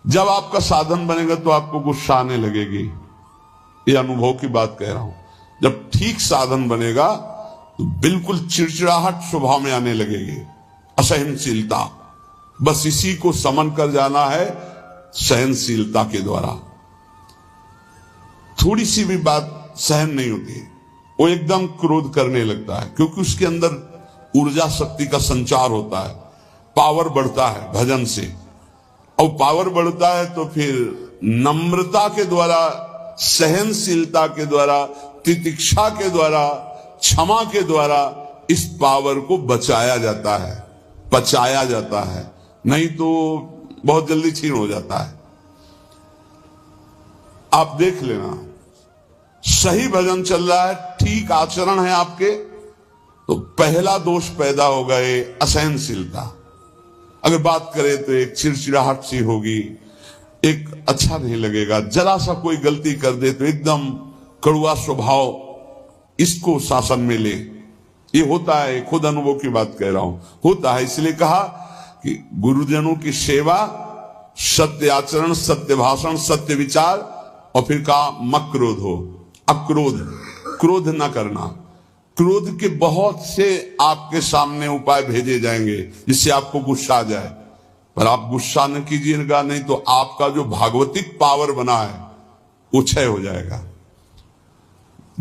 जब आपका साधन बनेगा तो आपको गुस्सा आने लगेगी। ये अनुभव की बात कह रहा हूं। जब ठीक साधन बनेगा तो बिल्कुल चिड़चिड़ाहट स्वभाव में आने लगेगी, असहनशीलता। बस इसी को समन कर जाना है सहनशीलता के द्वारा। थोड़ी सी भी बात सहन नहीं होती, वो एकदम क्रोध करने लगता है, क्योंकि उसके अंदर ऊर्जा शक्ति का संचार होता है, पावर बढ़ता है भजन से। और पावर बढ़ता है तो फिर नम्रता के द्वारा, सहनशीलता के द्वारा, तितिक्षा के द्वारा, क्षमा के द्वारा इस पावर को बचाया जाता है, पचाया जाता है, नहीं तो बहुत जल्दी छीन हो जाता है। आप देख लेना, सही भजन चल रहा है, ठीक आचरण है आपके, तो पहला दोष पैदा होगा ये असहनशीलता। अगर बात करें तो एक चिड़चिड़ाहट सी होगी, एक अच्छा नहीं लगेगा। जरा सा कोई गलती कर दे तो एकदम कड़वा स्वभाव, इसको शासन में ले। ये होता है, खुद अनुभव की बात कह रहा हूं, होता है। इसलिए कहा कि गुरुजनों की सेवा, सत्य आचरण, सत्य भाषण, सत्य विचार, और फिर कहा मक्रोध हो, अक्रोध, क्रोध ना करना। क्रोध के बहुत से आपके सामने उपाय भेजे जाएंगे जिससे आपको गुस्सा आ जाए, पर आप गुस्सा न कीजिएगा, नहीं तो आपका जो भागवतिक पावर बना है वो क्षय हो जाएगा।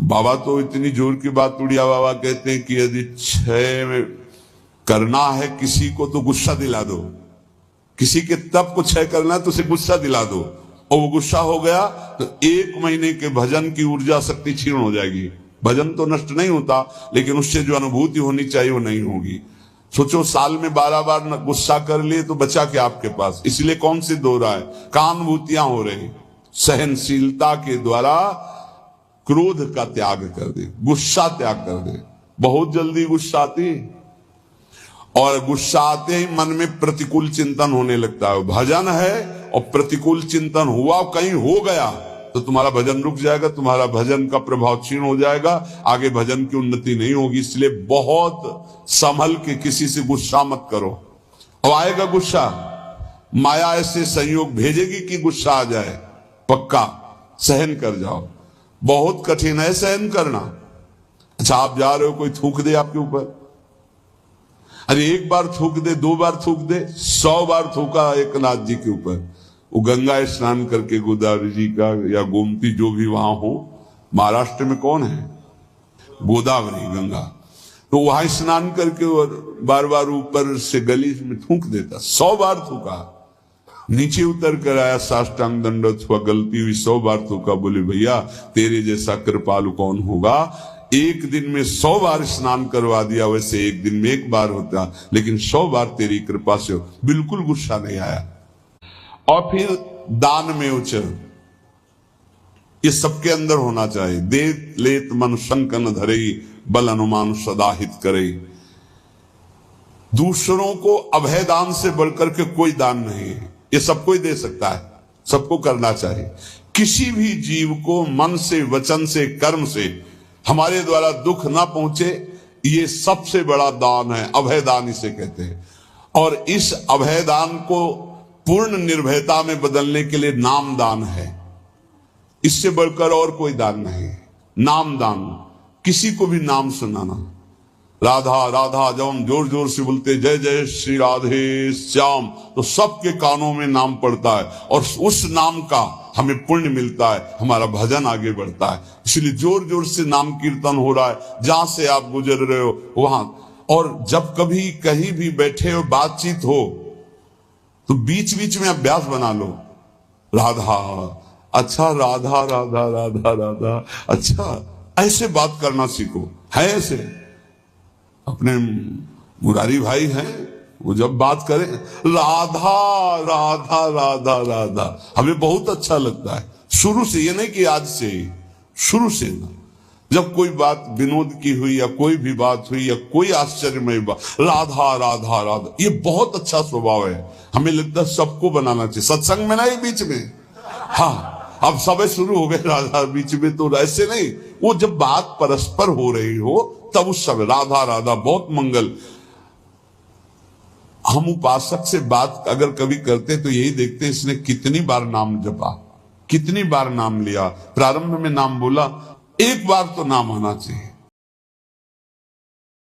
बाबा तो इतनी जोर की बात उड़िया बाबा कहते हैं कि यदि क्षय करना है किसी को तो गुस्सा दिला दो, किसी के तप को क्षय करना है तो उसे गुस्सा दिला दो, और वो गुस्सा हो गया तो 1 महीने के भजन की ऊर्जा शक्ति क्षीण हो जाएगी। भजन तो नष्ट नहीं होता, लेकिन उससे जो अनुभूति होनी चाहिए वो नहीं होगी। सोचो, साल में 12 बार गुस्सा कर लिए तो बचा क्या आपके पास? इसलिए कौन सी दो रहा है, कानुभूतियां हो रही। सहनशीलता के द्वारा क्रोध का त्याग कर दे, गुस्सा त्याग कर दे। बहुत जल्दी गुस्सा आती, और गुस्सा आते ही मन में प्रतिकूल चिंतन होने लगता है। भजन है और प्रतिकूल चिंतन हुआ, कहीं हो गया तो तुम्हारा भजन रुक जाएगा, तुम्हारा भजन का प्रभाव क्षीण हो जाएगा, आगे भजन की उन्नति नहीं होगी। इसलिए बहुत संभल के किसी से गुस्सा मत करो। और आएगा गुस्सा, माया ऐसे संयोग भेजेगी कि गुस्सा आ जाए, पक्का सहन कर जाओ। बहुत कठिन है सहन करना। अच्छा, आप जा रहे हो, कोई थूक दे आपके ऊपर, अरे 1 बार थूक दे, 2 बार थूक दे, 100 बार थूका एक नाथ जी के ऊपर। वो गंगा स्नान करके, गोदावरी जी का या गोमती जो भी वहां हो, महाराष्ट्र में कौन है, गोदावरी गंगा, तो वहां स्नान करके और बार बार ऊपर से गली में थूक देता। 100 बार थूका, नीचे उतर कर आया, साष्टांग दंडवत हुआ, गलती हुई, 100 बार थूका। बोले भैया तेरे जैसा कृपालु कौन होगा, 1 दिन में 100 बार स्नान करवा दिया, वैसे 1 दिन में 1 बार होता, लेकिन 100 बार तेरी कृपा से हो। बिल्कुल गुस्सा नहीं आया। और फिर दान में उचर, ये सबके अंदर होना चाहिए। दे लेत मन शंकन धरई, बल अनुमान सदा हित करे। दूसरों को अभय दान से बढ़कर के कोई दान नहीं है, ये सबको ही दे सकता है, सबको करना चाहिए। किसी भी जीव को मन से, वचन से, कर्म से हमारे द्वारा दुख ना पहुंचे, ये सबसे बड़ा दान है, अभय दान इसे कहते हैं। और इस अभय दान को पूर्ण निर्भयता में बदलने के लिए नाम दान है, इससे बढ़कर और कोई दान नहीं। नाम दान, किसी को भी नाम सुनाना, राधा राधा जब हम जोर जोर से बोलते जय जय श्री राधे श्याम, तो सबके कानों में नाम पड़ता है, और उस नाम का हमें पुण्य मिलता है, हमारा भजन आगे बढ़ता है। इसलिए जोर जोर से नाम कीर्तन हो रहा है, जहां से आप गुजर रहे हो वहां। और जब कभी कहीं भी बैठे हो, बातचीत हो, तो बीच बीच में अभ्यास बना लो, राधा, अच्छा राधा राधा राधा राधा, अच्छा ऐसे बात करना सीखो। है ऐसे अपने मुरारी भाई हैं, वो जब बात करें राधा राधा राधा राधा, हमें बहुत अच्छा लगता है शुरू से। ये नहीं कि आज से, शुरू से ना, जब कोई बात विनोद की हुई या कोई भी बात हुई या कोई आश्चर्यमय बात, राधा राधा राधा, ये बहुत अच्छा स्वभाव है। हमें लगता है सबको बनाना चाहिए, सत्संग में नहीं, बीच में। हाँ, अब सब शुरू हो गए राधा, बीच में तो ऐसे नहीं। वो जब बात परस्पर हो रही हो तब उस समय राधा राधा, बहुत मंगल। हम उपासक से बात अगर कभी करते तो यही देखते इसने कितनी बार नाम जपा, कितनी बार नाम लिया। प्रारंभ में नाम बोला, एक बार तो नाम आना चाहिए।